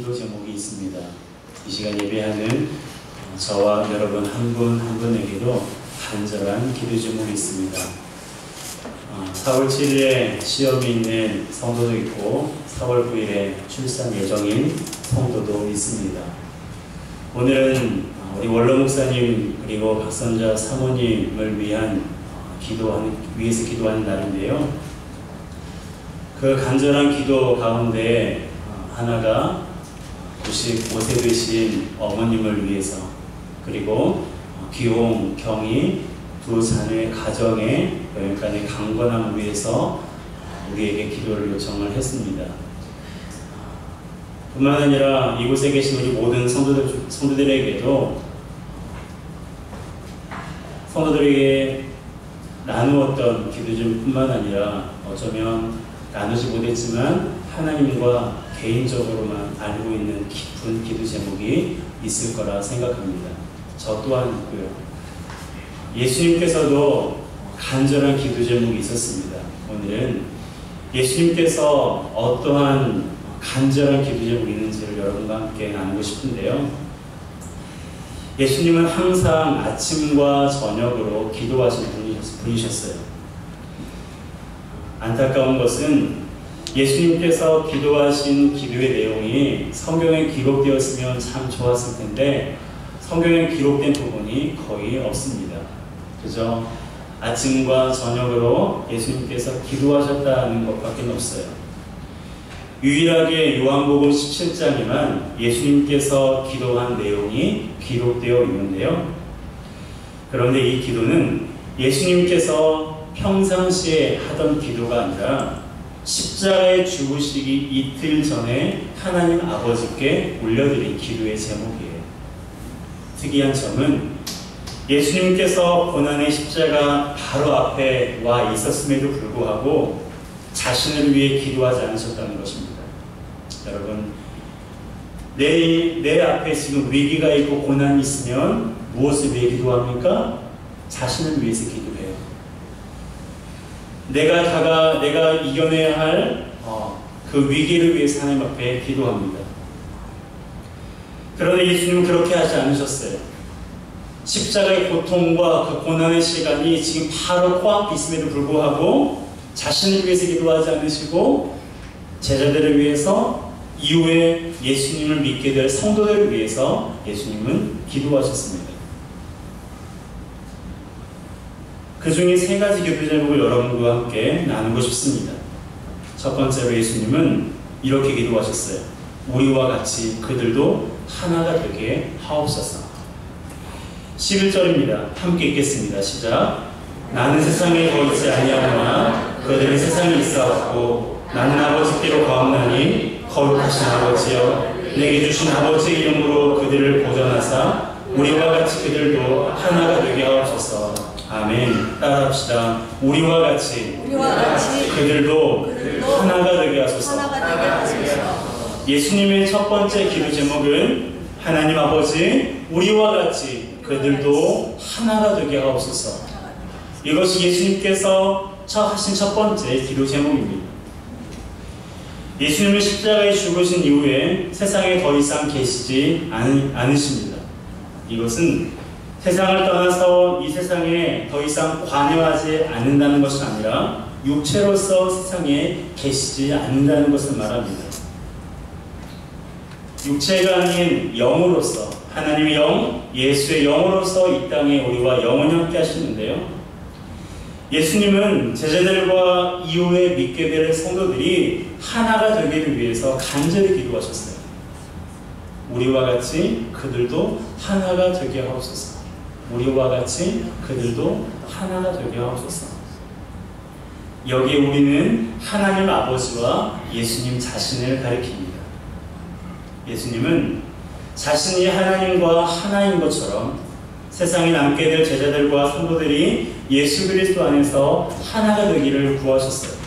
기도 제목이 있습니다. 이 시간 예배하는 저와 여러분 한 분 한 분에게도 간절한 기도 제목이 있습니다. 4월 7일에 시험이 있는 성도도 있고 4월 9일에 출산 예정인 성도도 있습니다. 오늘은 우리 원로 목사님 그리고 박선자 사모님을 위해서 기도하는 날인데요. 그 간절한 기도 가운데 하나가 95세 되신 어머님을 위해서, 그리고 귀용, 경희 두 자녀의 가정의 여기까지 강건함을 위해서 우리에게 기도를 요청을 했습니다. 뿐만 아니라 이곳에 계신 우리 모든 성도들에게도 성도들에게 나누었던 기도뿐만 아니라 어쩌면 나누지 못했지만 하나님과 개인적으로만 알고 있는 깊은 기도 제목이 있을 거라 생각합니다. 저 또한 있고요. 예수님께서도 간절한 기도 제목이 있었습니다. 오늘은 예수님께서 어떠한 간절한 기도 제목이 있는지를 여러분과 함께 나누고 싶은데요. 예수님은 항상 아침과 저녁으로 기도하시는 분이셨어요. 안타까운 것은 예수님께서 기도하신 기도의 내용이 성경에 기록되었으면 참 좋았을 텐데 성경에 기록된 부분이 거의 없습니다. 그저 아침과 저녁으로 예수님께서 기도하셨다는 것밖에 없어요. 유일하게 요한복음 17장에만 예수님께서 기도한 내용이 기록되어 있는데요. 그런데 이 기도는 예수님께서 평상시에 하던 기도가 아니라 십자가에 죽으시기 이틀 전에 하나님 아버지께 올려드린 기도의 제목이에요. 특이한 점은 예수님께서 고난의 십자가 바로 앞에 와 있었음에도 불구하고 자신을 위해 기도하지 않으셨다는 것입니다. 여러분, 내 앞에 지금 위기가 있고 고난이 있으면 무엇을 위해 기도합니까? 자신을 위해서 기도해요. 내가 이겨내야 할 그 위기를 위해서 하나님 앞에 기도합니다. 그런데 예수님은 그렇게 하지 않으셨어요. 십자가의 고통과 그 고난의 시간이 지금 바로 코앞에 있음에도 불구하고 자신을 위해서 기도하지 않으시고 제자들을 위해서, 이후에 예수님을 믿게 될 성도들을 위해서 예수님은 기도하셨습니다. 그 중에 세 가지 기도 제목을 여러분과 함께 나누고 싶습니다. 첫 번째로 예수님은 이렇게 기도하셨어요. 우리와 같이 그들도 하나가 되게 하옵소서. 11절입니다. 함께 읽겠습니다. 시작. 나는 세상에 거하지 아니하노나 그들은 세상에 있사옵고 나는 아버지께로 거하나니 거룩하신 아버지여, 내게 주신 아버지의 이름으로 그들을 보존하사 우리와 같이 그들도 하나가 되게 하옵소서. 아멘. 따라합시다. 우리와 같이 그들도 하나가 되게 하소서. 예수님의 첫 번째 기도 제목은 하나님 아버지, 우리와 같이 그들도 하나가 되게 하옵소서. 이것이 예수님께서 하신 첫 번째 기도 제목입니다. 예수님은 십자가에 죽으신 이후에 세상에 더 이상 계시지 않으십니다. 이것은 세상을 떠나서 이 세상에 더 이상 관여하지 않는다는 것이 아니라 육체로서 세상에 계시지 않는다는 것을 말합니다. 육체가 아닌 영으로서, 하나님의 영, 예수의 영으로서 이 땅에 우리와 영원히 함께 하시는데요. 예수님은 제자들과 이후에 믿게 될 성도들이 하나가 되기를 위해서 간절히 기도하셨어요. 우리와 같이 그들도 하나가 되게 하옵소서. 우리와 같이 그들도 하나가 되게 하옵소서. 여기에 우리는 하나님 아버지와 예수님 자신을 가리킵니다. 예수님은 자신이 하나님과 하나인 것처럼 세상에 남게 될 제자들과 성도들이 예수 그리스도 안에서 하나가 되기를 구하셨어요.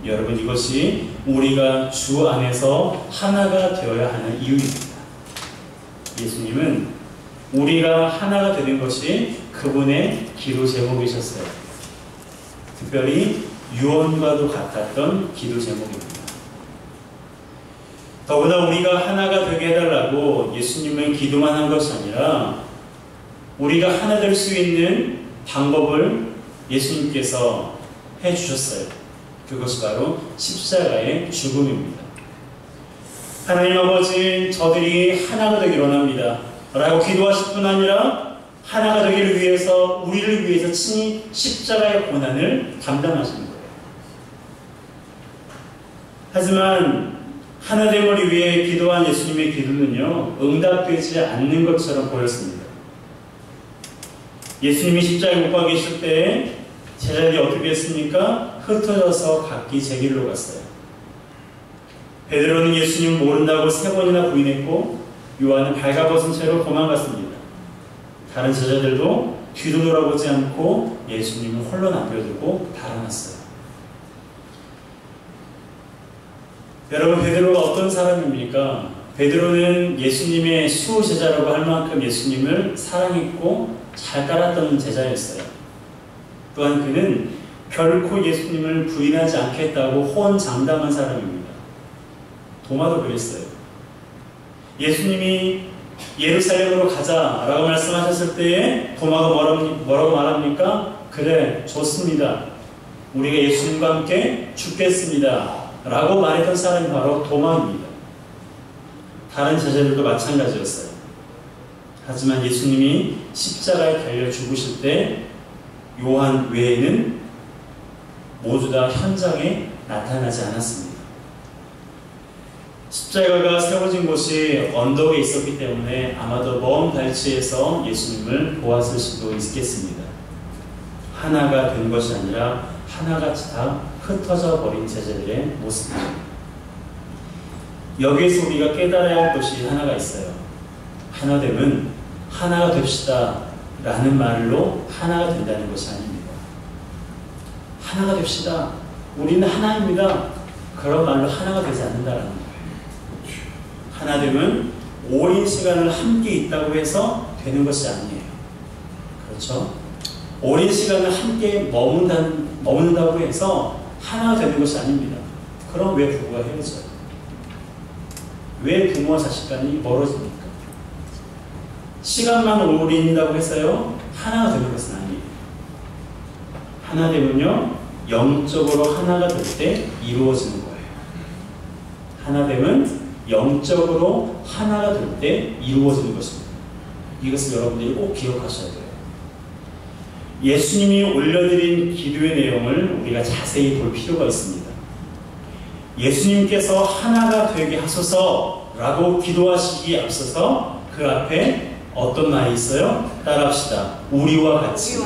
여러분, 이것이 우리가 주 안에서 하나가 되어야 하는 이유입니다. 예수님은 우리가 하나가 되는 것이 그분의 기도 제목이셨어요. 특별히 유언과도 같았던 기도 제목입니다. 더구나 우리가 하나가 되게 해달라고 예수님은 기도만 한 것이 아니라 우리가 하나 될 수 있는 방법을 예수님께서 해주셨어요. 그것이 바로 십자가의 죽음입니다. 하나님 아버지, 저들이 하나가 되기를 원합니다 라고 기도하실 뿐 아니라 하나가 되기를 위해서, 우리를 위해서 친히 십자가의 고난을 감당하신 거예요. 하지만 하나됨을 위해 기도한 예수님의 기도는요, 응답되지 않는 것처럼 보였습니다. 예수님이 십자가에 못 박혀 계실 때 제자들이 어떻게 했습니까? 흩어져서 각기 제 길로 갔어요. 베드로는 예수님을 모른다고 3번이나 부인했고, 요한은 발가벗은 채로 도망갔습니다. 다른 제자들도 뒤도 돌아보지 않고 예수님을 홀로 남겨두고 달아났어요. 여러분, 베드로가 어떤 사람입니까? 베드로는 예수님의 수호제자라고 할 만큼 예수님을 사랑했고 잘 따랐던 제자였어요. 또한 그는 결코 예수님을 부인하지 않겠다고 호언장담한 사람입니다. 도마도 그랬어요. 예수님이 예루살렘으로 가자라고 말씀하셨을 때에 도마가 뭐라고 말합니까? 그래, 좋습니다. 우리가 예수님과 함께 죽겠습니다 라고 말했던 사람이 바로 도마입니다. 다른 제자들도 마찬가지였어요. 하지만 예수님이 십자가에 달려 죽으실 때 요한 외에는 모두 다 현장에 나타나지 않았습니다. 십자가가 세워진 곳이 언덕에 있었기 때문에 아마도 먼 발치에서 예수님을 보았을 수도 있겠습니다. 하나가 된 것이 아니라 하나같이 다 흩어져 버린 제자들의 모습입니다. 여기에서 우리가 깨달아야 할 것이 하나가 있어요. 하나됨은 하나가 됩시다 라는 말로 하나가 된다는 것이 아닙니다. 하나가 됩시다, 우리는 하나입니다, 그런 말로 하나가 되지 않는다라는 거예요. 하나됨은 오랜 시간을 함께 있다고 해서 되는 것이 아니에요. 그렇죠? 오랜 시간을 함께 머문다고 해서 하나가 되는 것이 아닙니다. 그럼 왜 부부가 헤어져요? 왜 부모와 자식 간이 멀어집니까? 시간만 오래 있는다고 해서요, 하나가 되는 것은 아니에요. 하나됨은요, 영적으로 하나가 될 때 이루어지는 거예요. 하나됨은 영적으로 하나가 될 때 이루어지는 것입니다. 이것을 여러분들이 꼭 기억하셔야 돼요. 예수님이 올려드린 기도의 내용을 우리가 자세히 볼 필요가 있습니다. 예수님께서 하나가 되게 하소서라고 기도하시기에 앞서서 그 앞에 어떤 말이 있어요? 따라합시다. 우리와 같이.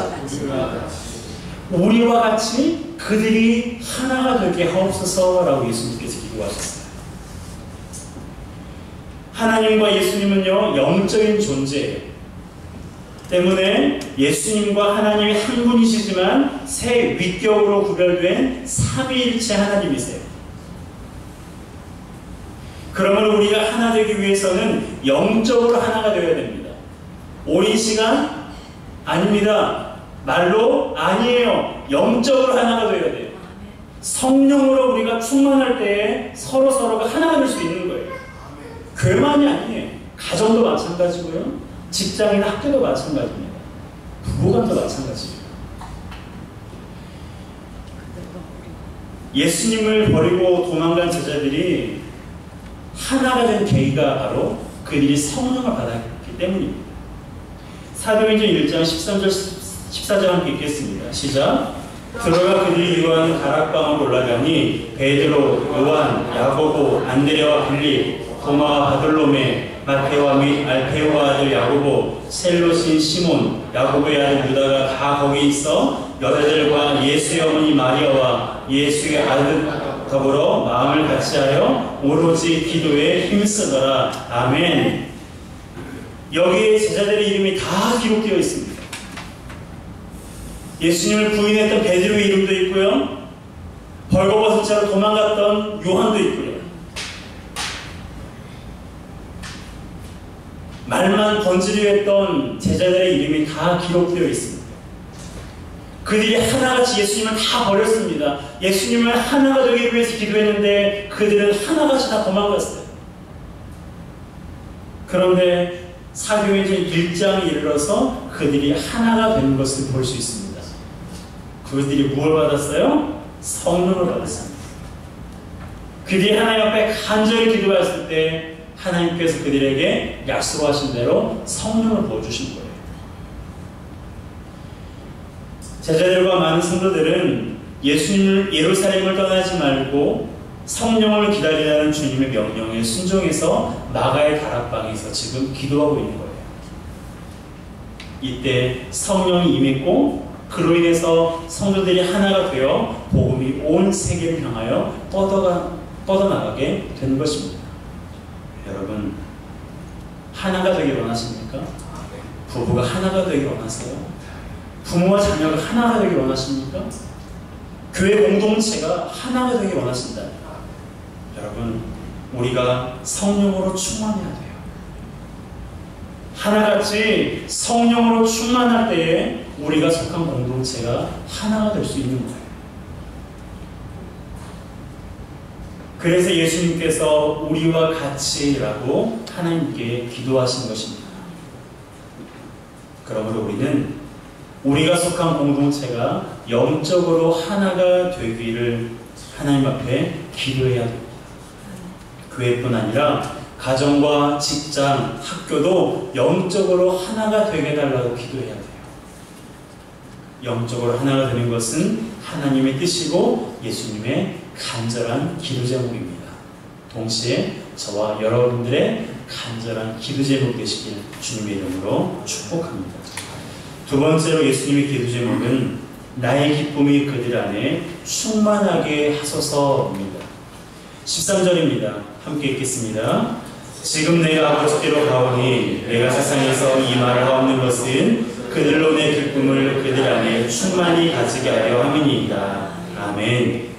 우리와 같이 그들이 하나가 되게 하옵소서라고 예수님께서 기도하셨어요. 하나님과 예수님은요, 영적인 존재예요. 때문에 예수님과 하나님이 한 분이시지만 세 위격으로 구별된 삼위일체 하나님이세요. 그러므로 우리가 하나 되기 위해서는 영적으로 하나가 되어야 됩니다. 오랜 시간? 아닙니다. 말로? 아니에요. 영적으로 하나가 되어야 돼요. 성령으로 우리가 충만할 때에 서로가 하나가 될 수 있는 거예요. 교회만이 아니에요. 가정도 마찬가지고요, 직장이나 학교도 마찬가지입니다. 부부간도 마찬가지예요. 예수님을 버리고 도망간 제자들이 하나가 된 계기가 바로 그들이 성령을 받았기 때문입니다. 사도행전 1장 13절 14절 함께 읽겠습니다. 시작. 들어가 그들이 이루하는 가락방으로 올라가니 베드로, 요한, 야고보, 안드레와 빌립, 도마와 바돌로메, 마테와 및 알페오와 아들 야고보, 셀롯인 시몬, 야고보의 아들 유다가 다 거기 있어 여자들과 예수의 어머니 마리아와 예수의 아들 더불어 마음을 같이하여 오로지 기도에 힘쓰더라. 아멘. 여기에 제자들의 이름이 다 기록되어 있습니다. 예수님을 부인했던 베드로의 이름도 있고요, 벌거벗은 채로 도망갔던 요한도 있고요, 말만 던지려 했던 제자들의 이름이 다 기록되어 있습니다. 그들이 하나같이 예수님을 다 버렸습니다. 예수님을 하나가 되기 위해서 기도했는데 그들은 하나같이 다 도망갔어요. 그런데 사도행전 1장에 이르러서 그들이 하나가 되는 것을 볼 수 있습니다. 그들이 무엇을 받았어요? 성령을 받았습니다. 그들이 하나님 앞에 간절히 기도했을 때 하나님께서 그들에게 약속하신 대로 성령을 부어주신 거예요. 제자들과 많은 성도들은 예수님을 예루살렘을 떠나지 말고 성령을 기다리라는 주님의 명령에 순종해서 마가의 다락방에서 지금 기도하고 있는 거예요. 이때 성령이 임했고 그로 인해서 성도들이 하나가 되어 복음이 온 세계를 향하여 뻗어나가게 된 것입니다. 여러분, 하나가 되길 원하십니까? 부부가 하나가 되길 원하세요? 부모와 자녀가 하나가 되길 원하십니까? 교회 공동체가 하나가 되길 원하신다. 여러분, 우리가 성령으로 충만해야 돼요. 하나같이 성령으로 충만할 때에 우리가 속한 공동체가 하나가 될 수 있는 거예요. 그래서 예수님께서 우리와 같이라고 하나님께 기도하신 것입니다. 그러므로 우리는 우리가 속한 공동체가 영적으로 하나가 되기를 하나님 앞에 기도해야 됩니다. 교회뿐 아니라 가정과 직장, 학교도 영적으로 하나가 되게 해달라고 기도해야 돼요. 영적으로 하나가 되는 것은 하나님의 뜻이고 예수님의 간절한 기도 제목입니다. 동시에 저와 여러분들의 간절한 기도 제목 되시길 주님의 이름으로 축복합니다. 두 번째로 예수님의 기도 제목은 나의 기쁨이 그들 안에 충만하게 하소서입니다. 13절입니다. 함께 읽겠습니다. 지금 내가 아버지께로 가오니 내가 세상에서 이 말을 하옵는 것은 그들로 내 기쁨을 그들 안에 충만히 가지게 하려 함이니이다. 아멘.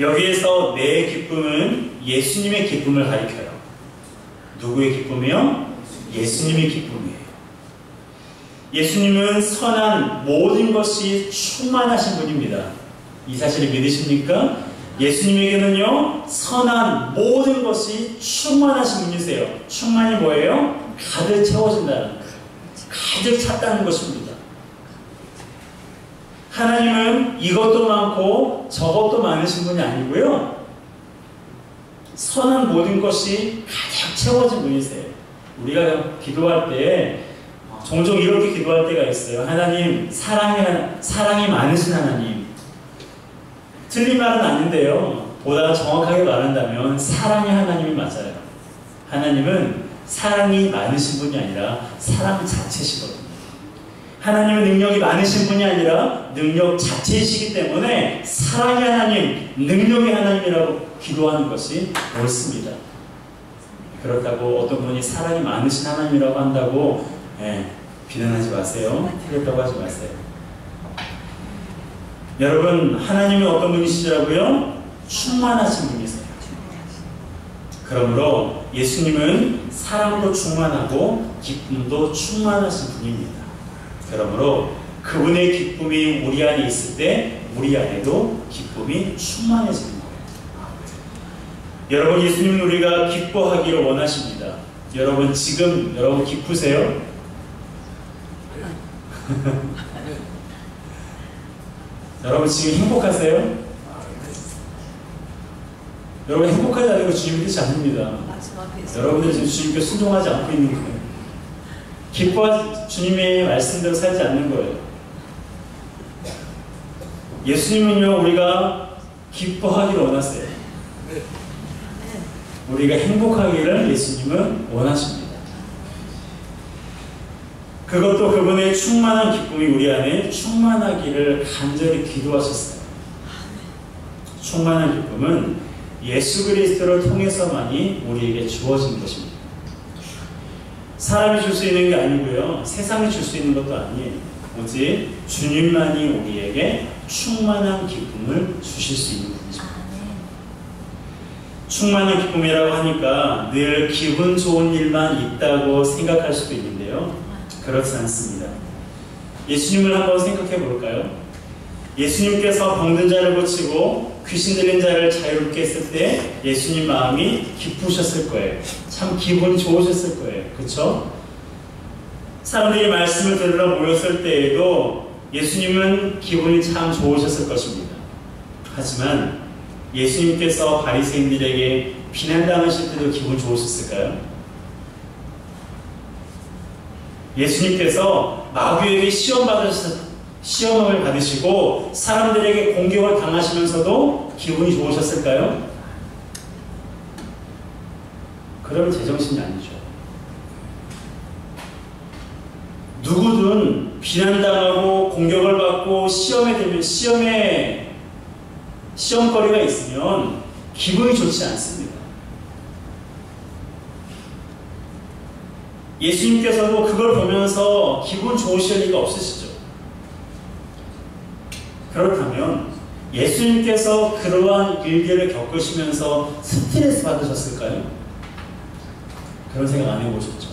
여기에서 내 기쁨은 예수님의 기쁨을 가리켜요. 누구의 기쁨이요? 예수님의 기쁨이에요. 예수님은 선한 모든 것이 충만하신 분입니다. 이 사실을 믿으십니까? 예수님에게는요, 선한 모든 것이 충만하신 분이세요. 충만이 뭐예요? 가득 채워진다는 거예요. 가득 찼다는 것입니다. 하나님은 이것도 많고 저것도 많으신 분이 아니고요, 선한 모든 것이 가득 채워진 분이세요. 우리가 기도할 때 종종 이렇게 기도할 때가 있어요. 하나님, 사랑이 많으신 하나님. 틀린 말은 아닌데요, 보다 정확하게 말한다면 사랑의 하나님이 맞아요. 하나님은 사랑이 많으신 분이 아니라 사랑 자체시거든요. 하나님은 능력이 많으신 분이 아니라 능력 자체이시기 때문에 사랑의 하나님, 능력의 하나님이라고 기도하는 것이 옳습니다. 그렇다고 어떤 분이 사랑이 많으신 하나님이라고 한다고 비난하지 마세요. 틀렸다고 하지 마세요. 여러분, 하나님은 어떤 분이시라고요? 충만하신 분이세요. 그러므로 예수님은 사랑도 충만하고 기쁨도 충만하신 분입니다. 그러므로 그분의 기쁨이 우리 안에 있을 때 우리 안에도 기쁨이 충만해지는 거예요. 여러분, 예수님은 우리가 기뻐하기를 원하십니다. 여러분, 지금 여러분 기쁘세요? 여러분 지금 행복하세요? 여러분 행복하지 않은 거 주님의 뜻이 아닙니다. 여러분들 지금 주님께 순종하지 않고 있는 거예요. 기뻐하지, 주님의 말씀대로 살지 않는 거예요. 예수님은요, 우리가 기뻐하기를 원하세요. 우리가 행복하기를 예수님은 원하십니다. 그것도 그분의 충만한 기쁨이 우리 안에 충만하기를 간절히 기도하셨어요. 충만한 기쁨은 예수 그리스도를 통해서만이 우리에게 주어진 것입니다. 사람이 줄 수 있는 게 아니고요, 세상이 줄 수 있는 것도 아니에요. 오직 주님만이 우리에게 충만한 기쁨을 주실 수 있는 분이십니다. 충만한 기쁨이라고 하니까 늘 기분 좋은 일만 있다고 생각할 수도 있는데요, 그렇지 않습니다. 예수님을 한번 생각해 볼까요? 예수님께서 병든 자를 고치고 귀신 들린 자를 자유롭게 했을 때 예수님 마음이 기쁘셨을 거예요. 참 기분이 좋으셨을 거예요. 그렇죠? 사람들이 말씀을 들으러 모였을 때에도 예수님은 기분이 참 좋으셨을 것입니다. 하지만 예수님께서 바리새인들에게 비난당하실 때도 기분 좋으셨을까요? 예수님께서 마귀에게 시험을 받으시고 사람들에게 공격을 당하시면서도 기분이 좋으셨을까요? 그러면 제정신이 아니죠. 누구든 비난당하고 공격을 받고 시험거리가 있으면 기분이 좋지 않습니다. 예수님께서도 그걸 보면서 기분 좋으실 리가 없으시죠. 그렇다면 예수님께서 그러한 일들을 겪으시면서 스트레스 받으셨을까요? 그런 생각 안 해보셨죠?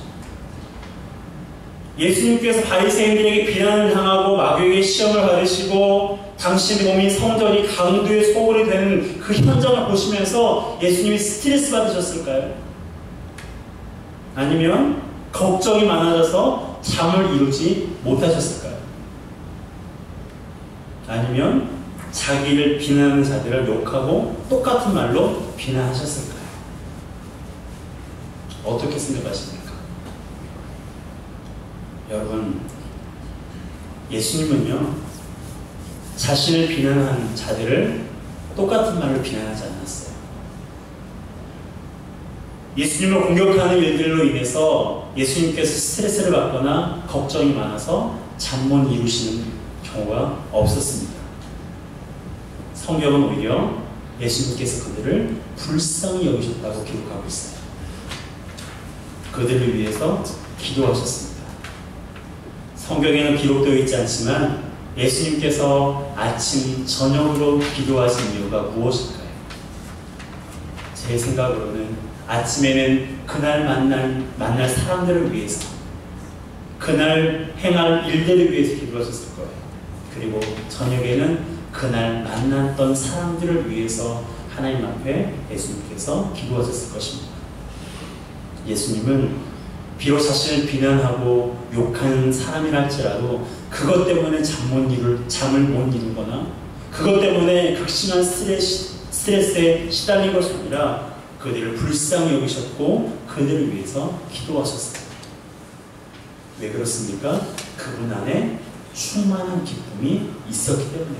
예수님께서 바리새인들에게 비난을 당하고 마귀에게 시험을 받으시고 당신의 몸인 성전이 강도의 소굴이 되는 그 현장을 보시면서 예수님이 스트레스 받으셨을까요? 아니면 걱정이 많아져서 잠을 이루지 못하셨을까요? 아니면 자기를 비난하는 자들을 욕하고 똑같은 말로 비난하셨을까요? 어떻게 생각하십니까? 여러분, 예수님은요, 자신을 비난한 자들을 똑같은 말로 비난하지 않았어요. 예수님을 공격하는 일들로 인해서 예수님께서 스트레스를 받거나 걱정이 많아서 잠 못 이루시는 경우가 없었습니다. 성경은 오히려 예수님께서 그들을 불쌍히 여기셨다고 기록하고 있어요. 그들을 위해서 기도하셨습니다. 성경에는 기록되어 있지 않지만 예수님께서 아침, 저녁으로 기도하신 이유가 무엇일까요? 제 생각으로는 아침에는 그날 만날 사람들을 위해서, 그날 행할 일들을 위해서 기도하셨을 거예요. 그리고 저녁에는 그날 만났던 사람들을 위해서 하나님 앞에 예수님께서 기도하셨을 것입니다. 예수님은 비록 자신을 비난하고 욕하는 사람이랄지라도 그것 때문에 잠을 못 이루거나 그것 때문에 극심한 스트레스에 시달린 것이 아니라 그들을 불쌍히 여기셨고 그들을 위해서 기도하셨어요. 왜 그렇습니까? 그분 안에 충만한 기쁨이 있었기 때문에.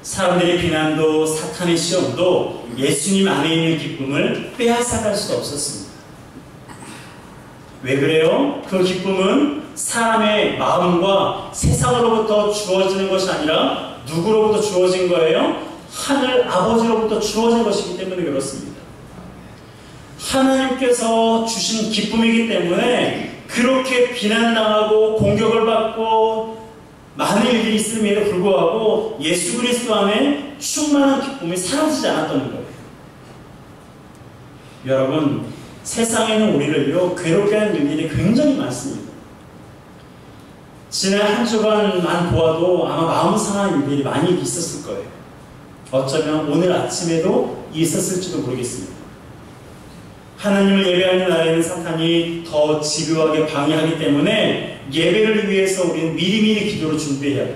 사람들의 비난도 사탄의 시험도 예수님 안에 있는 기쁨을 빼앗아갈 수 없었습니다. 왜 그래요? 그 기쁨은 사람의 마음과 세상으로부터 주어지는 것이 아니라 누구로부터 주어진 거예요? 하늘 아버지로부터 주어진 것이기 때문에 그렇습니다. 하나님께서 주신 기쁨이기 때문에 그렇게 비난당하고 공격을 받고 많은 일들이 있음에도 불구하고 예수 그리스도 안에 충만한 기쁨이 사라지지 않았던 거예요. 여러분, 세상에는 우리를요 괴롭게 하는 일들이 굉장히 많습니다. 지난 한 주간만 보아도 아마 마음 상한 일들이 많이 있었을 거예요. 어쩌면 오늘 아침에도 있었을지도 모르겠습니다. 하나님을 예배하는 날에는 사탄이 더 집요하게 방해하기 때문에 예배를 위해서 우리는 미리미리 기도를 준비해야 돼요.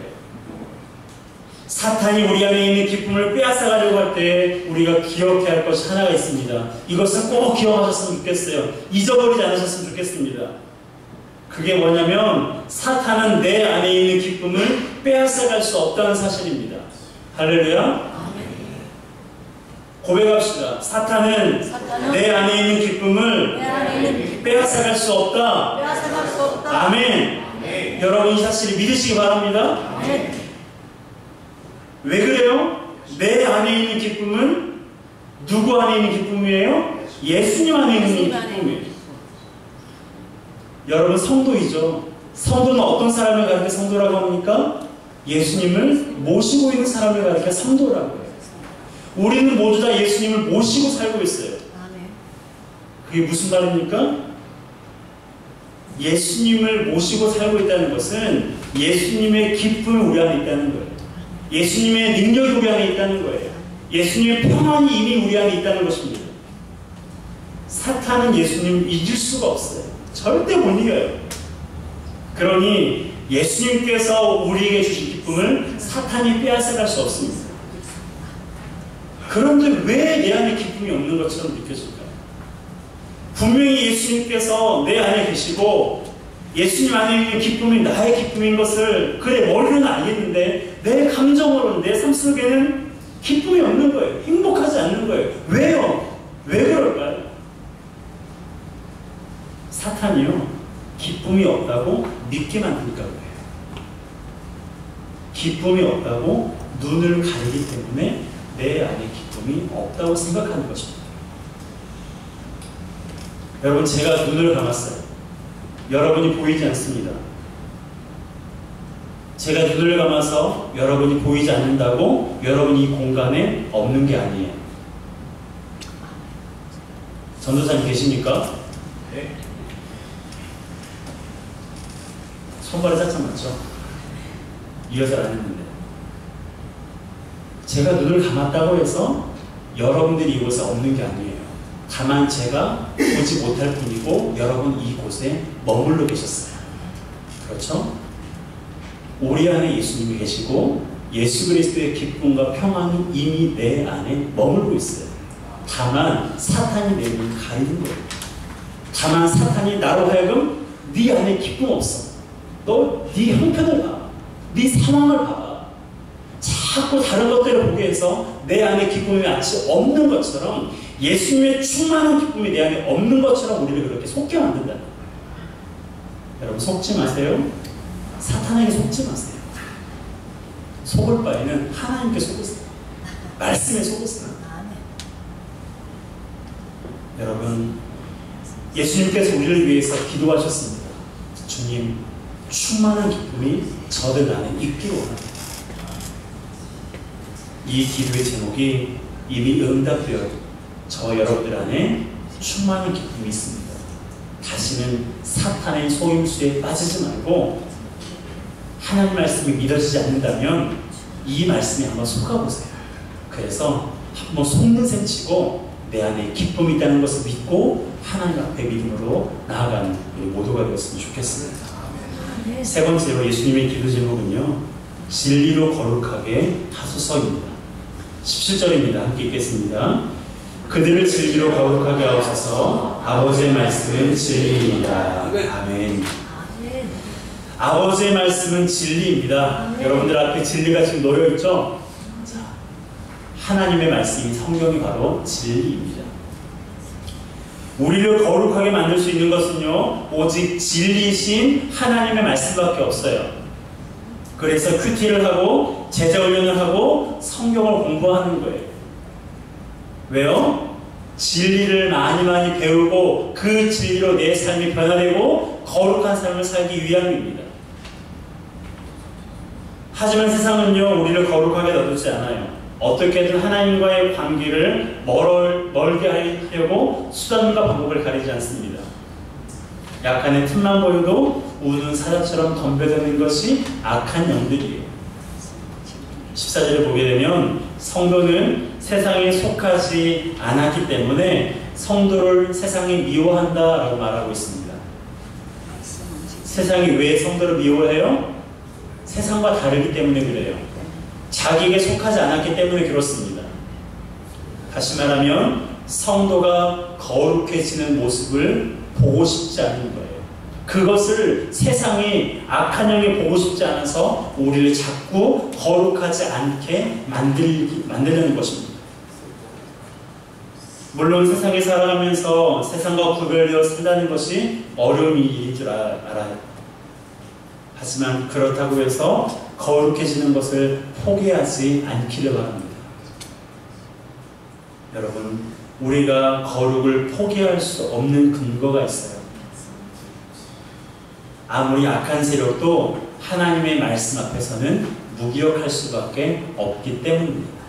사탄이 우리 안에 있는 기쁨을 빼앗아가려고 할 때 우리가 기억해야 할 것이 하나가 있습니다. 이것은 꼭 기억하셨으면 좋겠어요. 잊어버리지 않으셨으면 좋겠습니다. 그게 뭐냐면 사탄은 내 안에 있는 기쁨을 빼앗아갈 수 없다는 사실입니다. 할렐루야. 고백합시다. 사탄은 내 안에 있는 기쁨을 빼앗아갈 수 없다. 아멘. 여러분 이 사실을 믿으시기 바랍니다. 왜 그래요? 내 안에 있는 기쁨은 누구 안에 있는 기쁨이에요? 예수님 안에 있는 기쁨이에요. 여러분 성도이죠. 성도는 어떤 사람을 가리켜 성도라고 합니까? 예수님을 모시고 있는 사람을 가리켜 성도라고 해요. 우리는 모두 다 예수님을 모시고 살고 있어요. 그게 무슨 말입니까? 예수님을 모시고 살고 있다는 것은 예수님의 기쁨이 우리 안에 있다는 거예요. 예수님의 능력이 우리 안에 있다는 거예요. 예수님의 평안이 이미 우리 안에 있다는 것입니다. 사탄은 예수님 이길 수가 없어요. 절대 못 이겨요. 그러니 예수님께서 우리에게 주신 기쁨을 사탄이 빼앗아갈 수 없습니다. 그런데 왜 내 안에 기쁨이 없는 것처럼 느껴질까요? 분명히 예수님께서 내 안에 계시고 예수님 안에 있는 기쁨이 나의 기쁨인 것을 그래 머리로는 알겠는데 내 감정으로는 내 삶 속에는 기쁨이 없는 거예요. 행복하지 않는 거예요. 왜요? 왜 그럴까요? 사탄이요, 기쁨이 없다고 믿게 만드니까 그래요. 기쁨이 없다고 눈을 가리기 때문에 내 안에 기쁨이 없다고 생각하는 것입니다. 여러분, 제가 눈을 감았어요. 여러분이 보이지 않습니다. 제가 눈을 감아서 여러분이 보이지 않는다고 여러분이 이 공간에 없는 게 아니에요. 전도사님 계십니까? 네. 손발이 살짝 맞죠? 리허설 안 했는데. 제가 눈을 감았다고 해서 여러분들이 이곳에 없는 게 아니에요. 다만 제가 보지 못할 뿐이고 여러분 이곳에 머물러 계셨어요. 그렇죠? 우리 안에 예수님이 계시고 예수 그리스도의 기쁨과 평안이 이미 내 안에 머물고 있어요. 다만 사탄이 내 눈을 가리는 거예요. 다만 사탄이 나로 하여금 네 안에 기쁨 없어. 너 네 형편을 봐. 네 상황을 봐봐. 자꾸 다른 것들을 보게 해서 내 안에 기쁨이 마치 없는 것처럼 예수님의 충만한 기쁨이 내 안에 없는 것처럼 우리를 그렇게 속게 만든다. 여러분, 속지 마세요. 사탄에게 속지 마세요. 속을 바에는 하나님께 속으세요. 말씀에 속으세요. 여러분, 예수님께서 우리를 위해서 기도하셨습니다. 주님, 충만한 기쁨이 저들 안에 있기를 원합니다. 이 기도의 제목이 이미 응답되어 저 여러분들 안에 충만한 기쁨이 있습니다. 다시는 사탄의 속임수에 빠지지 말고 하나님 말씀이 믿어지지 않는다면 이 말씀에 한번 속아보세요. 그래서 한번 속는 셈 치고 내 안에 기쁨이 있다는 것을 믿고 하나님 앞에 믿음으로 나아가는 우리 모두가 되었으면 좋겠습니다. 세 번째로 예수님의 기도 제목은요, 진리로 거룩하게 하소서입니다. 17절입니다. 함께 읽겠습니다. 그들을 진리로 거룩하게 하옵소서. 아버지의 말씀은 진리입니다. 아멘. 아버지의 말씀은 진리입니다. 여러분들 앞에 진리가 지금 놓여있죠? 하나님의 말씀이, 성경이 바로 진리입니다. 우리를 거룩하게 만들 수 있는 것은요, 오직 진리이신 하나님의 말씀밖에 없어요. 그래서 큐티를 하고 제자훈련을 하고 성경을 공부하는 거예요. 왜요? 진리를 많이 배우고 그 진리로 내 삶이 변화되고 거룩한 삶을 살기 위함입니다. 하지만 세상은요, 우리를 거룩하게 놔두지 않아요. 어떻게든 하나님과의 관계를 멀게 하려고 수단과 방법을 가리지 않습니다. 약간의 틈만 보여도 우는 사자처럼 덤벼드는 것이 악한 영들이에요. 14절을 보게 되면 성도는 세상에 속하지 않았기 때문에 성도를 세상이 미워한다라고 말하고 있습니다. 세상이 왜 성도를 미워해요? 세상과 다르기 때문에 그래요. 자기에게 속하지 않았기 때문에 그렇습니다. 다시 말하면 성도가 거룩해지는 모습을 보고 싶지 않은 거예요. 그것을 세상이 악한 영이 보고 싶지 않아서 우리를 자꾸 거룩하지 않게 만들려는 것입니다. 물론 세상에 살아가면서 세상과 구별되어 산다는 것이 어려운 일인 줄 알아요. 하지만 그렇다고 해서 거룩해지는 것을 포기하지 않기를 바랍니다. 여러분, 우리가 거룩을 포기할 수 없는 근거가 있어요. 아무리 악한 세력도 하나님의 말씀 앞에서는 무기력할 수밖에 없기 때문입니다.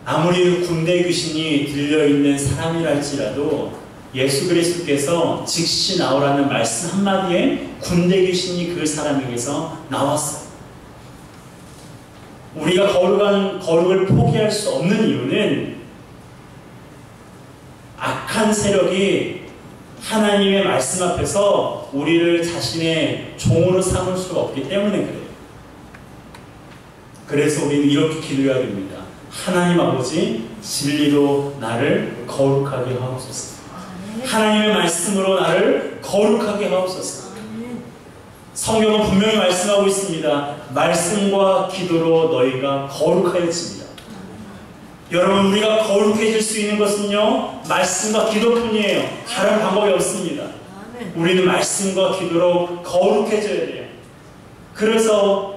아무리 군대 귀신이 들려있는 사람이랄지라도 예수 그리스도께서 즉시 나오라는 말씀 한마디에 군대 귀신이 그 사람에게서 나왔어요. 우리가 거룩을 포기할 수 없는 이유는 악한 세력이 하나님의 말씀 앞에서 우리를 자신의 종으로 삼을 수가 없기 때문에 그래요. 그래서 우리는 이렇게 기도해야 됩니다. 하나님 아버지, 진리로 나를 거룩하게 하옵소서. 하나님의 말씀으로 나를 거룩하게 하옵소서. 성경은 분명히 말씀하고 있습니다. 말씀과 기도로 너희가 거룩하여집니다. 여러분, 우리가 거룩해질 수 있는 것은요, 말씀과 기도뿐이에요. 다른 방법이 없습니다. 우리는 말씀과 기도로 거룩해져야 돼요. 그래서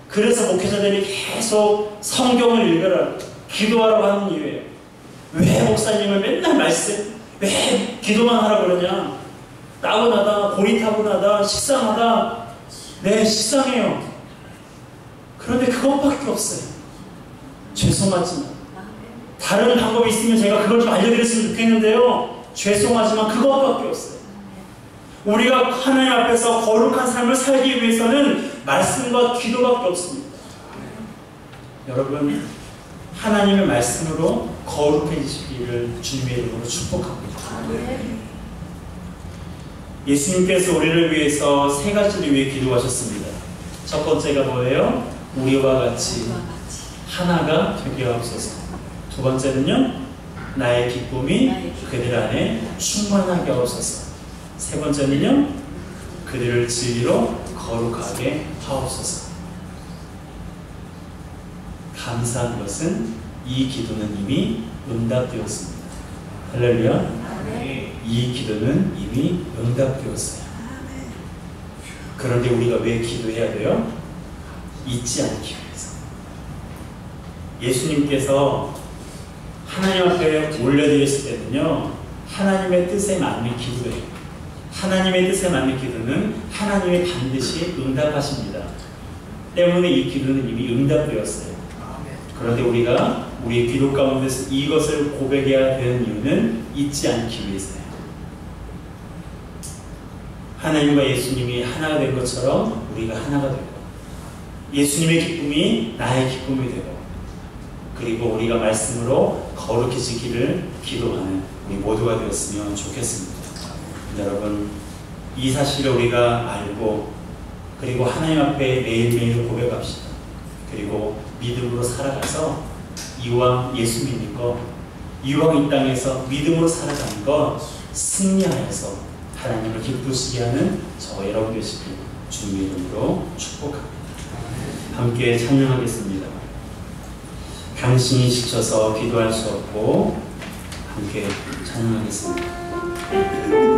목회자들이 계속 성경을 읽으라고, 기도하라고 하는 이유예요. 왜 목사님은 맨날 말씀, 왜 기도만 하라고 그러냐? 따분하다, 고리타분하다, 식상하다. 네, 식상해요. 그런데 그것밖에 없어요. 죄송하지만. 다른 방법이 있으면 제가 그걸 좀 알려드렸으면 좋겠는데요. 죄송하지만 그것밖에 없어요. 우리가 하나님 앞에서 거룩한 삶을 살기 위해서는 말씀과 기도밖에 없습니다. 여러분, 하나님의 말씀으로 거룩해지시기를 주님의 이름으로 축복합니다. 예수님께서 우리를 위해서 세 가지를 위해 기도하셨습니다. 첫 번째가 뭐예요? 우리와 같이 하나가 되게 하옵소서. 두 번째는요, 나의 기쁨이 그들 안에 충만하게 하옵소서. 세 번째는요, 그들을 진리로 거룩하게 하옵소서. 감사한 것은 이 기도는 이미 응답되었습니다. 할렐루야. 이 기도는 이미 응답되었어요. 그런데 우리가 왜 기도해야 돼요? 잊지 않기 위해서. 예수님께서 하나님 앞에 올려드렸을 때는요, 하나님의 뜻에 맞는 기도예요. 하나님의 뜻에 맞는 기도는 하나님이 반드시 응답하십니다. 때문에 이 기도는 이미 응답되었어요. 그런데 우리가 우리의 기도 가운데서 이것을 고백해야 되는 이유는 잊지 않기 위해서예요. 하나님과 예수님이 하나가 된 것처럼 우리가 하나가 되고, 예수님의 기쁨이 나의 기쁨이 되고, 그리고 우리가 말씀으로 거룩해지기를 기도하는 우리 모두가 되었으면 좋겠습니다. 여러분, 이 사실을 우리가 알고, 그리고 하나님 앞에 매일매일 고백합시다. 그리고 믿음으로 살아가서 이왕 예수 믿는 것, 이왕 이 땅에서 믿음으로 살아가는 것, 승리하여서 하나님을 기쁘시게 하는 저와 여러분 되시길 주님의 이름으로 축복합니다. 함께 찬양하겠습니다. 당신이 지쳐서 기도할 수 없고, 함께 찬양하겠습니다.